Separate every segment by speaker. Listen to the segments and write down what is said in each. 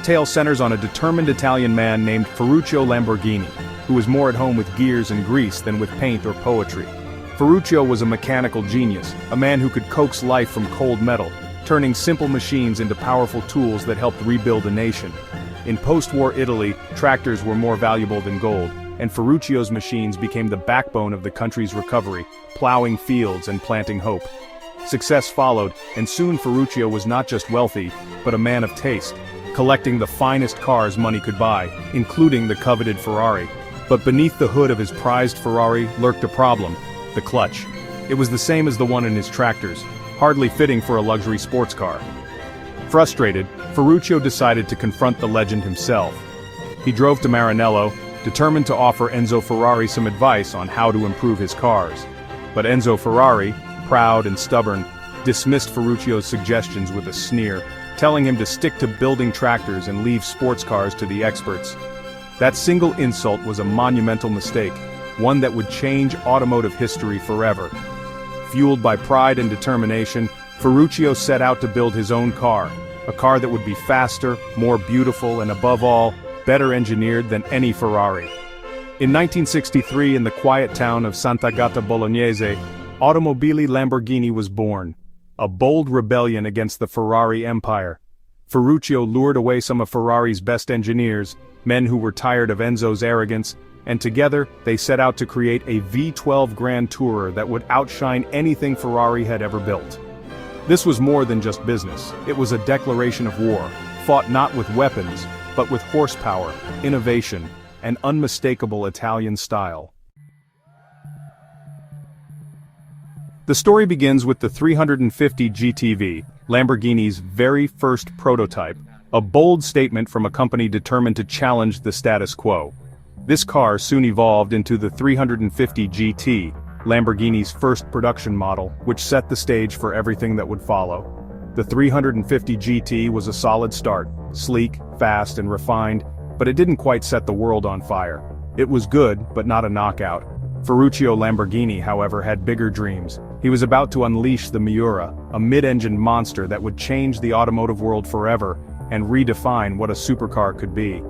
Speaker 1: tale centers on a determined Italian man named Ferruccio Lamborghini, who was more at home with gears and grease than with paint or poetry. Ferruccio was a mechanical genius, a man who could coax life from cold metal, turning simple machines into powerful tools that helped rebuild a nation. In post-war Italy, tractors were more valuable than gold, and Ferruccio's machines became the backbone of the country's recovery, plowing fields and planting hope. Success followed, and soon Ferruccio was not just wealthy, but a man of taste, collecting the finest cars money could buy, including the coveted Ferrari. But beneath the hood of his prized Ferrari lurked a problem: the clutch. It was the same as the one in his tractors, hardly fitting for a luxury sports car. Frustrated, Ferruccio decided to confront the legend himself. He drove to Maranello, determined to offer Enzo Ferrari some advice on how to improve his cars. But Enzo Ferrari, proud and stubborn, dismissed Ferruccio's suggestions with a sneer, telling him to stick to building tractors and leave sports cars to the experts. That single insult was a monumental mistake, one that would change automotive history forever. Fueled by pride and determination, Ferruccio set out to build his own car, a car that would be faster, more beautiful, and above all, better engineered than any Ferrari. In 1963, in the quiet town of Sant'Agata Bolognese, Automobili Lamborghini was born, a bold rebellion against the Ferrari empire. Ferruccio lured away some of Ferrari's best engineers, men who were tired of Enzo's arrogance, and together they set out to create a V12 Grand Tourer that would outshine anything Ferrari had ever built. This was more than just business. It was a declaration of war, fought not with weapons, but with horsepower, innovation, and unmistakable Italian style. The story begins with the 350 GTV, Lamborghini's very first prototype, a bold statement from a company determined to challenge the status quo. This car soon evolved into the 350 GT, Lamborghini's first production model, which set the stage for everything that would follow. The 350 GT was a solid start, sleek, fast, and refined, but it didn't quite set the world on fire. It was good, but not a knockout. Ferruccio Lamborghini, however, had bigger dreams. He was about to unleash the Miura, a mid-engine monster that would change the automotive world forever and redefine what a supercar could be.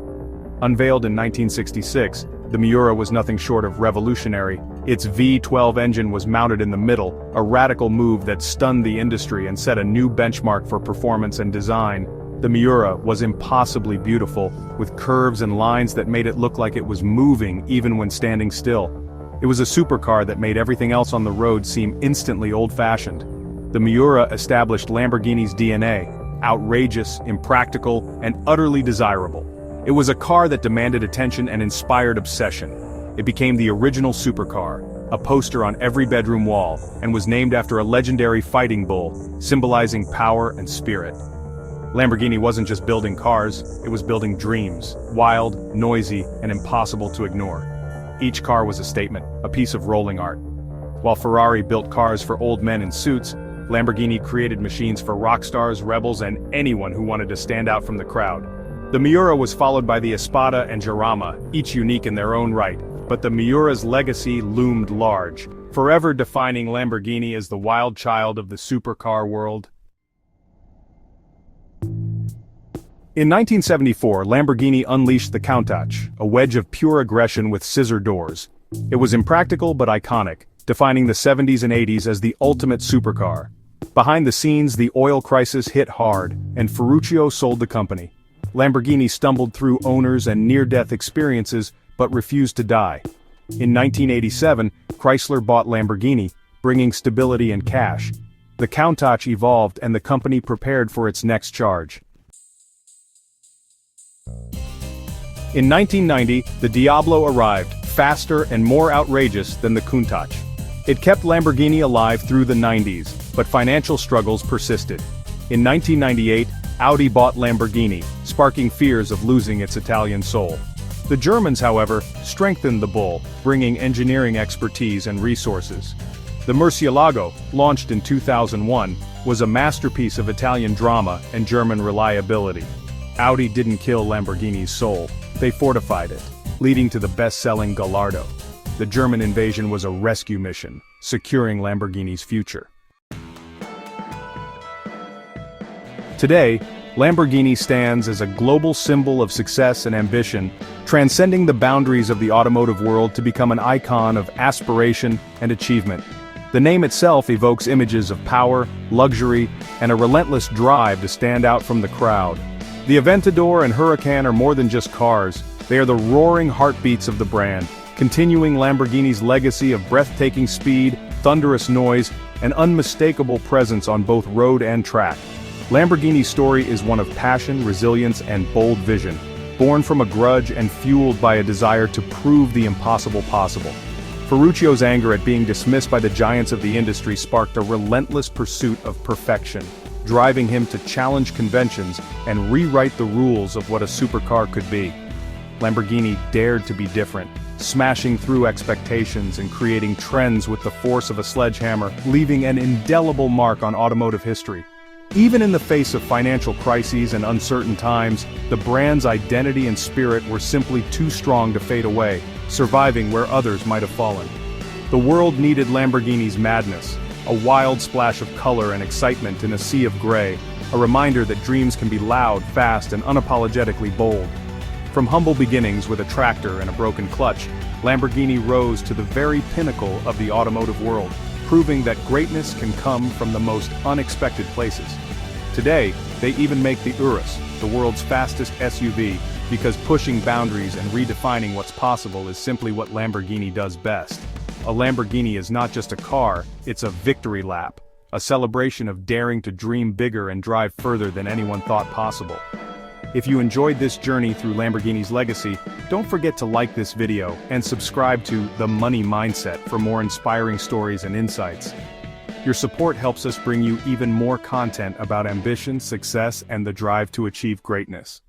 Speaker 1: Unveiled in 1966, the Miura was nothing short of revolutionary. Its V12 engine was mounted in the middle, a radical move that stunned the industry and set a new benchmark for performance and design. The Miura was impossibly beautiful, with curves and lines that made it look like it was moving even when standing still. It was a supercar that made everything else on the road seem instantly old-fashioned. The Miura established Lamborghini's DNA: outrageous, impractical, and utterly desirable. It was a car that demanded attention and inspired obsession. It became the original supercar, a poster on every bedroom wall, and was named after a legendary fighting bull, symbolizing power and spirit. Lamborghini wasn't just building cars, it was building dreams, wild, noisy, and impossible to ignore. Each car was a statement, a piece of rolling art. While Ferrari built cars for old men in suits, Lamborghini created machines for rock stars, rebels, and anyone who wanted to stand out from the crowd. The Miura was followed by the Espada and Jarama, each unique in their own right, but the Miura's legacy loomed large, forever defining Lamborghini as the wild child of the supercar world. In 1974, Lamborghini unleashed the Countach, a wedge of pure aggression with scissor doors. It was impractical but iconic, defining the 70s and 80s as the ultimate supercar. Behind the scenes, the oil crisis hit hard, and Ferruccio sold the company. Lamborghini stumbled through owners and near-death experiences, but refused to die. In 1987, Chrysler bought Lamborghini, bringing stability and cash. The Countach evolved and the company prepared for its next charge. In 1990, the Diablo arrived, faster and more outrageous than the Countach. It kept Lamborghini alive through the 90s, but financial struggles persisted. In 1998, Audi bought Lamborghini, sparking fears of losing its Italian soul. The Germans, however, strengthened the bull, bringing engineering expertise and resources. The Murcielago, launched in 2001, was a masterpiece of Italian drama and German reliability. Audi didn't kill Lamborghini's soul, they fortified it, leading to the best-selling Gallardo. The German invasion was a rescue mission, securing Lamborghini's future. Today, Lamborghini stands as a global symbol of success and ambition, transcending the boundaries of the automotive world to become an icon of aspiration and achievement. The name itself evokes images of power, luxury, and a relentless drive to stand out from the crowd. The Aventador and Huracan are more than just cars, they are the roaring heartbeats of the brand, continuing Lamborghini's legacy of breathtaking speed, thunderous noise, and unmistakable presence on both road and track. Lamborghini's story is one of passion, resilience, and bold vision, born from a grudge and fueled by a desire to prove the impossible possible. Ferruccio's anger at being dismissed by the giants of the industry sparked a relentless pursuit of perfection, driving him to challenge conventions and rewrite the rules of what a supercar could be. Lamborghini dared to be different, smashing through expectations and creating trends with the force of a sledgehammer, leaving an indelible mark on automotive history. Even in the face of financial crises and uncertain times, the brand's identity and spirit were simply too strong to fade away, surviving where others might have fallen. The world needed Lamborghini's madness, a wild splash of color and excitement in a sea of gray, a reminder that dreams can be loud, fast, and unapologetically bold. From humble beginnings with a tractor and a broken clutch, Lamborghini rose to the very pinnacle of the automotive world, proving that greatness can come from the most unexpected places. Today, they even make the Urus, the world's fastest SUV, because pushing boundaries and redefining what's possible is simply what Lamborghini does best. A Lamborghini is not just a car, it's a victory lap, a celebration of daring to dream bigger and drive further than anyone thought possible. If you enjoyed this journey through Lamborghini's legacy, don't forget to like this video and subscribe to The Money Mindset for more inspiring stories and insights. Your support helps us bring you even more content about ambition, success, and the drive to achieve greatness.